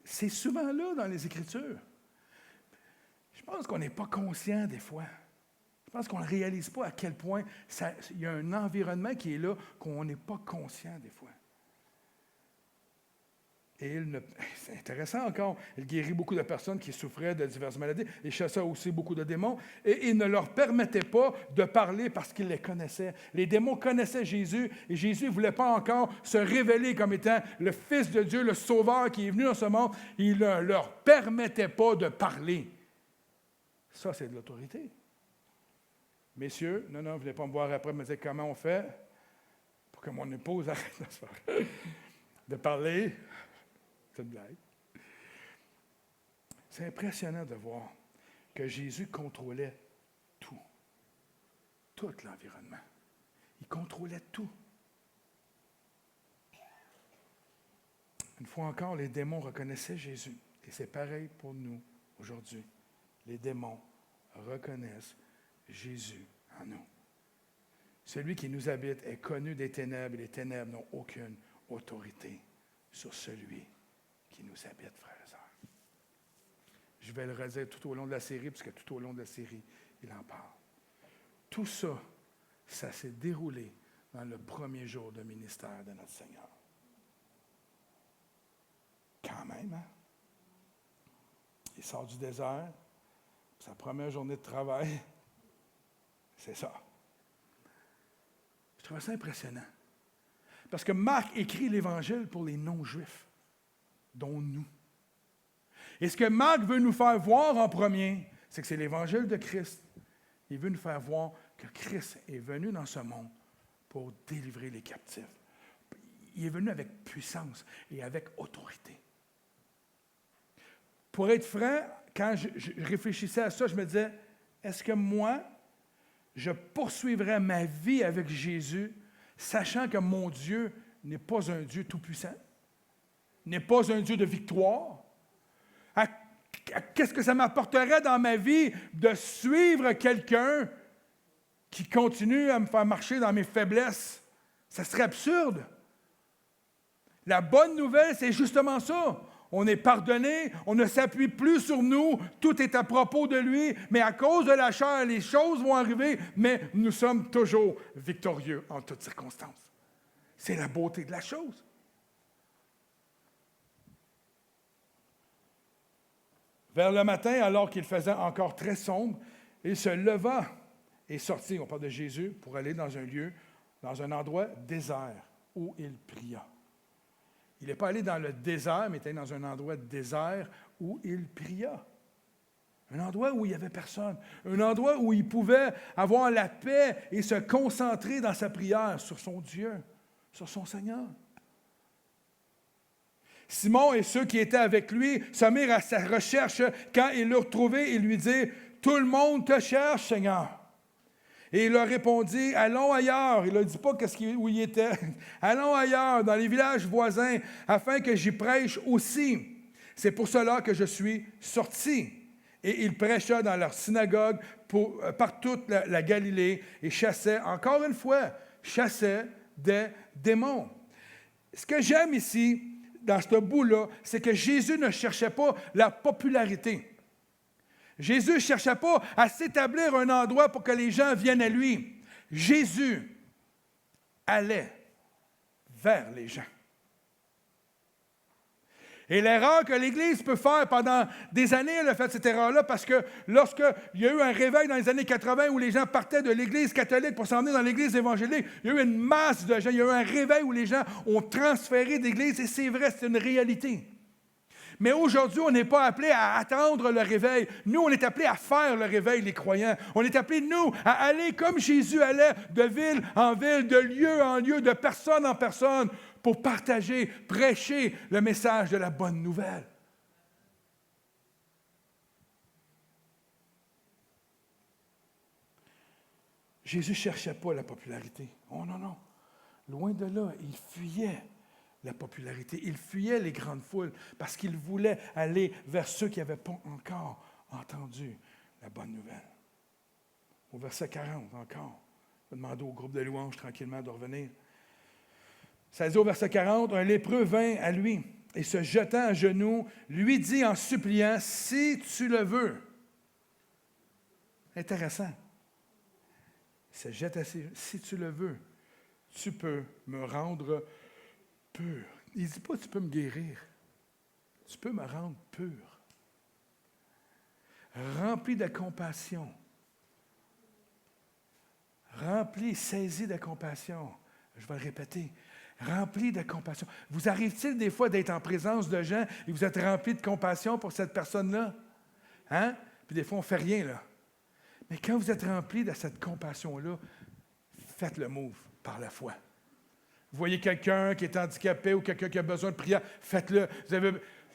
c'est souvent là dans les Écritures. Je pense qu'on n'est pas conscient des fois. Je pense qu'on ne réalise pas à quel point il y a un environnement qui est là qu'on n'est pas conscient des fois. Et c'est intéressant encore, il guérit beaucoup de personnes qui souffraient de diverses maladies. Il chassa aussi beaucoup de démons. Et il ne leur permettait pas de parler parce qu'ils les connaissaient. Les démons connaissaient Jésus et Jésus ne voulait pas encore se révéler comme étant le Fils de Dieu, le Sauveur qui est venu dans ce monde. Il ne leur permettait pas de parler. Ça, c'est de l'autorité. Messieurs, non, vous ne voulez pas me voir après me dire comment on fait pour que mon épouse arrête de parler. C'est une blague. C'est impressionnant de voir que Jésus contrôlait tout l'environnement. Il contrôlait tout. Une fois encore, les démons reconnaissaient Jésus. Et c'est pareil pour nous aujourd'hui. Les démons reconnaissent Jésus en nous. Celui qui nous habite est connu des ténèbres et les ténèbres n'ont aucune autorité sur celui qui nous habite, frères et sœurs. Je vais le redire tout au long de la série, parce que tout au long de la série, il en parle. Tout ça, ça s'est déroulé dans le premier jour de ministère de notre Seigneur. Quand même, hein? Il sort du désert, sa première journée de travail, c'est ça. Je trouve ça impressionnant. Parce que Marc écrit l'Évangile pour les non-juifs, dont nous. Et ce que Marc veut nous faire voir en premier, c'est que c'est l'Évangile de Christ. Il veut nous faire voir que Christ est venu dans ce monde pour délivrer les captifs. Il est venu avec puissance et avec autorité. Pour être franc, quand je réfléchissais à ça, je me disais, est-ce que moi, je poursuivrai ma vie avec Jésus, sachant que mon Dieu n'est pas un Dieu tout-puissant, n'est pas un Dieu de victoire. Qu'est-ce que ça m'apporterait dans ma vie de suivre quelqu'un qui continue à me faire marcher dans mes faiblesses? Ça serait absurde. La bonne nouvelle, c'est justement ça. On est pardonné, on ne s'appuie plus sur nous, tout est à propos de lui, mais à cause de la chair, les choses vont arriver, mais nous sommes toujours victorieux en toutes circonstances. C'est la beauté de la chose. Vers le matin, alors qu'il faisait encore très sombre, il se leva et sortit, on parle de Jésus, pour aller dans un lieu, dans un endroit désert, où il pria. Il n'est pas allé dans le désert, mais il était dans un endroit désert où il pria. Un endroit où il n'y avait personne. Un endroit où il pouvait avoir la paix et se concentrer dans sa prière sur son Dieu, sur son Seigneur. Simon et ceux qui étaient avec lui se mirent à sa recherche. Quand ils l'eurent trouvé, ils lui dirent « Tout le monde te cherche, Seigneur. » Et il leur répondit, « Allons ailleurs. » Il ne dit pas où il était. « Allons ailleurs, dans les villages voisins, afin que j'y prêche aussi. C'est pour cela que je suis sorti. » Et il prêcha dans leur synagogue par toute la Galilée et chassait, encore une fois, des démons. Ce que j'aime ici, dans ce bout-là, c'est que Jésus ne cherchait pas la popularité. Jésus ne cherchait pas à s'établir un endroit pour que les gens viennent à lui. Jésus allait vers les gens. Et l'erreur que l'Église peut faire pendant des années, elle a fait cette erreur-là parce que lorsqu'il y a eu un réveil dans les années 80 où les gens partaient de l'Église catholique pour s'en venir dans l'Église évangélique, il y a eu une masse de gens, il y a eu un réveil où les gens ont transféré d'Église et c'est vrai, c'est une réalité. Mais aujourd'hui, on n'est pas appelé à attendre le réveil. Nous, on est appelés à faire le réveil, les croyants. On est appelés, nous, à aller comme Jésus allait de ville en ville, de lieu en lieu, de personne en personne, pour partager, prêcher le message de la bonne nouvelle. Jésus ne cherchait pas la popularité. Oh non, non. Loin de là, il fuyait la popularité. Il fuyait les grandes foules parce qu'il voulait aller vers ceux qui n'avaient pas encore entendu la bonne nouvelle. Au verset 40 encore, je vais demander au groupe de louanges tranquillement de revenir. Ça dit au verset 40, un lépreux vint à lui et se jetant à genoux, lui dit en suppliant, « Si tu le veux. » Intéressant. Il se jette à ses genoux, « Si tu le veux, tu peux me rendre pur. » Il ne dit pas « Tu peux me guérir. » Tu peux me rendre pur. Rempli de compassion. Rempli, saisi de compassion. Je vais le répéter. Rempli de compassion. Vous arrive-t-il des fois d'être en présence de gens et vous êtes rempli de compassion pour cette personne-là? Hein? Puis des fois, on ne fait rien, là. Mais quand vous êtes rempli de cette compassion-là, faites le move par la foi. Vous voyez quelqu'un qui est handicapé ou quelqu'un qui a besoin de prière, faites-le.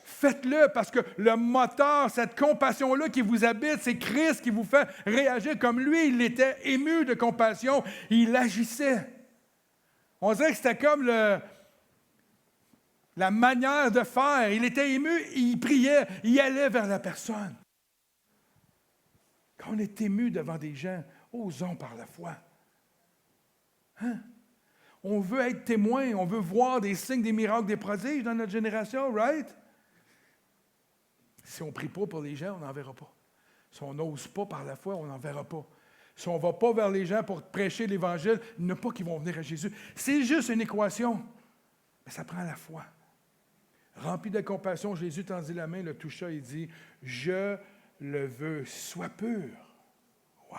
Faites-le parce que le moteur, cette compassion-là qui vous habite, c'est Christ qui vous fait réagir comme lui. Il était ému de compassion. Il agissait. On dirait que c'était comme la manière de faire. Il était ému, il priait, il allait vers la personne. Quand on est ému devant des gens, osons par la foi. Hein? On veut être témoin, on veut voir des signes, des miracles, des prodiges dans notre génération, right? Si on ne prie pas pour les gens, on n'en verra pas. Si on n'ose pas par la foi, on n'en verra pas. Si on ne va pas vers les gens pour prêcher l'Évangile, il n'y en a pas qui vont venir à Jésus. C'est juste une équation. Mais ça prend la foi. Rempli de compassion, Jésus tendit la main, le toucha et dit, « Je le veux, sois pur. » Wow!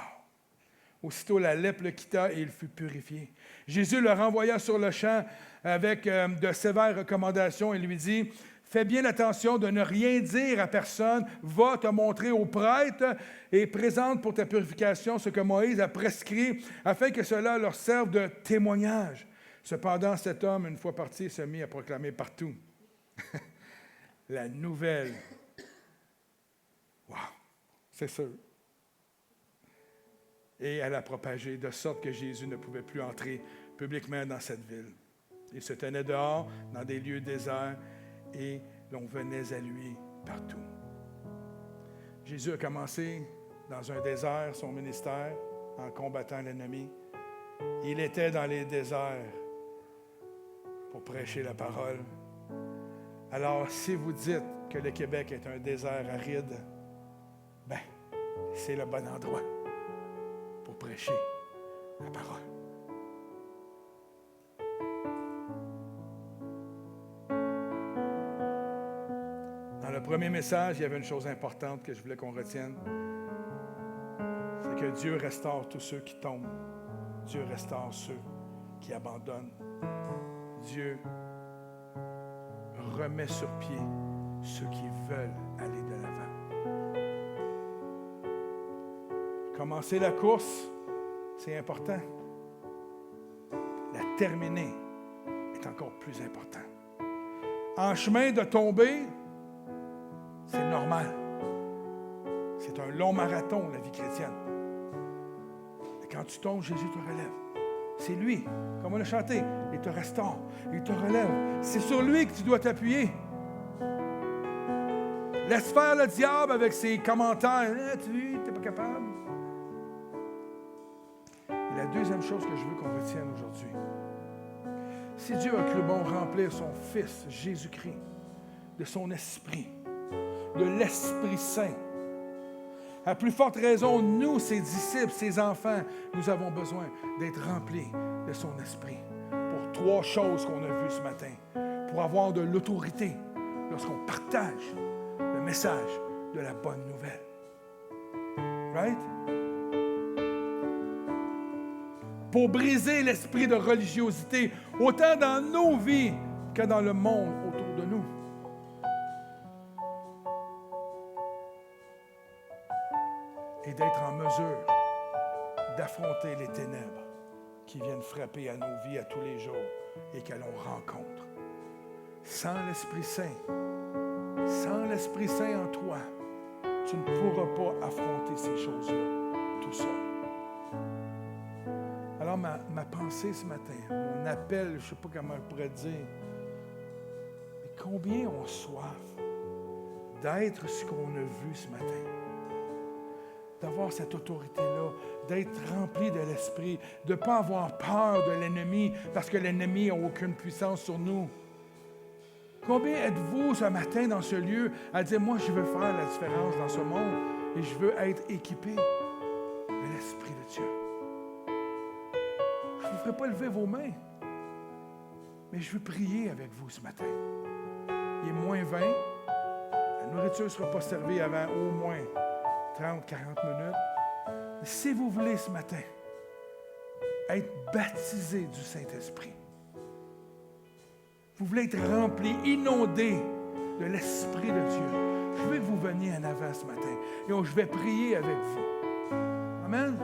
Aussitôt, la lèpre le quitta et il fut purifié. Jésus le renvoya sur le champ avec de sévères recommandations et lui dit, « Fais bien attention de ne rien dire à personne, va te montrer au prêtre et présente pour ta purification ce que Moïse a prescrit, afin que cela leur serve de témoignage. » Cependant, cet homme, une fois parti, se mit à proclamer partout la nouvelle. Wow! C'est sûr. Et elle a propagé de sorte que Jésus ne pouvait plus entrer publiquement dans cette ville. Il se tenait dehors, dans des lieux déserts, et l'on venait à lui partout. Jésus a commencé dans un désert son ministère en combattant l'ennemi. Il était dans les déserts pour prêcher la parole. Alors, si vous dites que le Québec est un désert aride, ben, c'est le bon endroit pour prêcher la parole. Dans le premier message, il y avait une chose importante que je voulais qu'on retienne. C'est que Dieu restaure tous ceux qui tombent. Dieu restaure ceux qui abandonnent. Dieu remet sur pied ceux qui veulent aller de l'avant. Commencer la course, c'est important. La terminer est encore plus important. En chemin de tomber, c'est normal. C'est un long marathon, la vie chrétienne. Et quand tu tombes, Jésus te relève. C'est lui, comme on l'a chanté, il te restaure, il te relève. C'est sur lui que tu dois t'appuyer. Laisse faire le diable avec ses commentaires. Tu n'es pas capable. Et la deuxième chose que je veux qu'on retienne aujourd'hui, si Dieu a cru bon remplir son Fils, Jésus-Christ, de son esprit, de l'Esprit Saint, à plus forte raison, nous, ses disciples, ses enfants, nous avons besoin d'être remplis de son esprit. Pour trois choses qu'on a vues ce matin. Pour avoir de l'autorité lorsqu'on partage le message de la bonne nouvelle. Right? Pour briser l'esprit de religiosité, autant dans nos vies que dans le monde autour de nous. Et d'être en mesure d'affronter les ténèbres qui viennent frapper à nos vies à tous les jours et que l'on rencontre. Sans l'Esprit Saint en toi, tu ne pourras pas affronter ces choses-là tout seul. Alors, ma pensée ce matin, mon appel, je ne sais pas comment je pourrais dire, mais combien on soif d'être ce qu'on a vu ce matin. D'avoir cette autorité-là, d'être rempli de l'Esprit, de ne pas avoir peur de l'ennemi, parce que l'ennemi n'a aucune puissance sur nous. Combien êtes-vous ce matin dans ce lieu à dire, moi, je veux faire la différence dans ce monde et je veux être équipé de l'Esprit de Dieu. Je ne vous ferai pas lever vos mains, mais je veux prier avec vous ce matin. Il est moins 20, la nourriture ne sera pas servie avant au moins 30, 40 minutes. Mais si vous voulez ce matin être baptisé du Saint-Esprit, vous voulez être rempli, inondé de l'Esprit de Dieu, je veux que vous veniez en avant ce matin et je vais prier avec vous. Amen.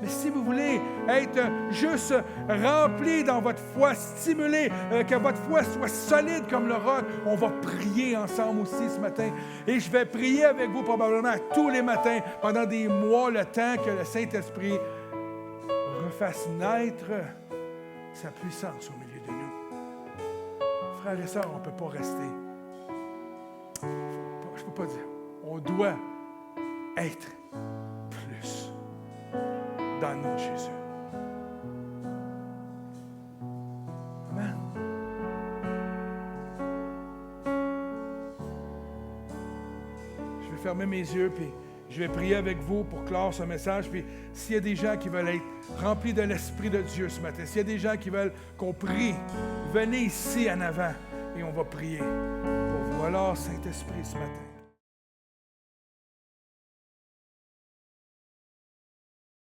Mais si vous voulez être juste rempli dans votre foi, stimulé, que votre foi soit solide comme le roc, on va prier ensemble aussi ce matin. Et je vais prier avec vous probablement tous les matins, pendant des mois, le temps que le Saint-Esprit refasse naître sa puissance au milieu de nous. Frères et sœurs, on ne peut pas rester. Je ne peux pas dire. On doit être plus dans le nom de Jésus. Amen. Je vais fermer mes yeux, puis je vais prier avec vous pour clore ce message. Puis s'il y a des gens qui veulent être remplis de l'Esprit de Dieu ce matin, s'il y a des gens qui veulent qu'on prie, venez ici en avant et on va prier pour vous. Alors, Saint-Esprit, ce matin,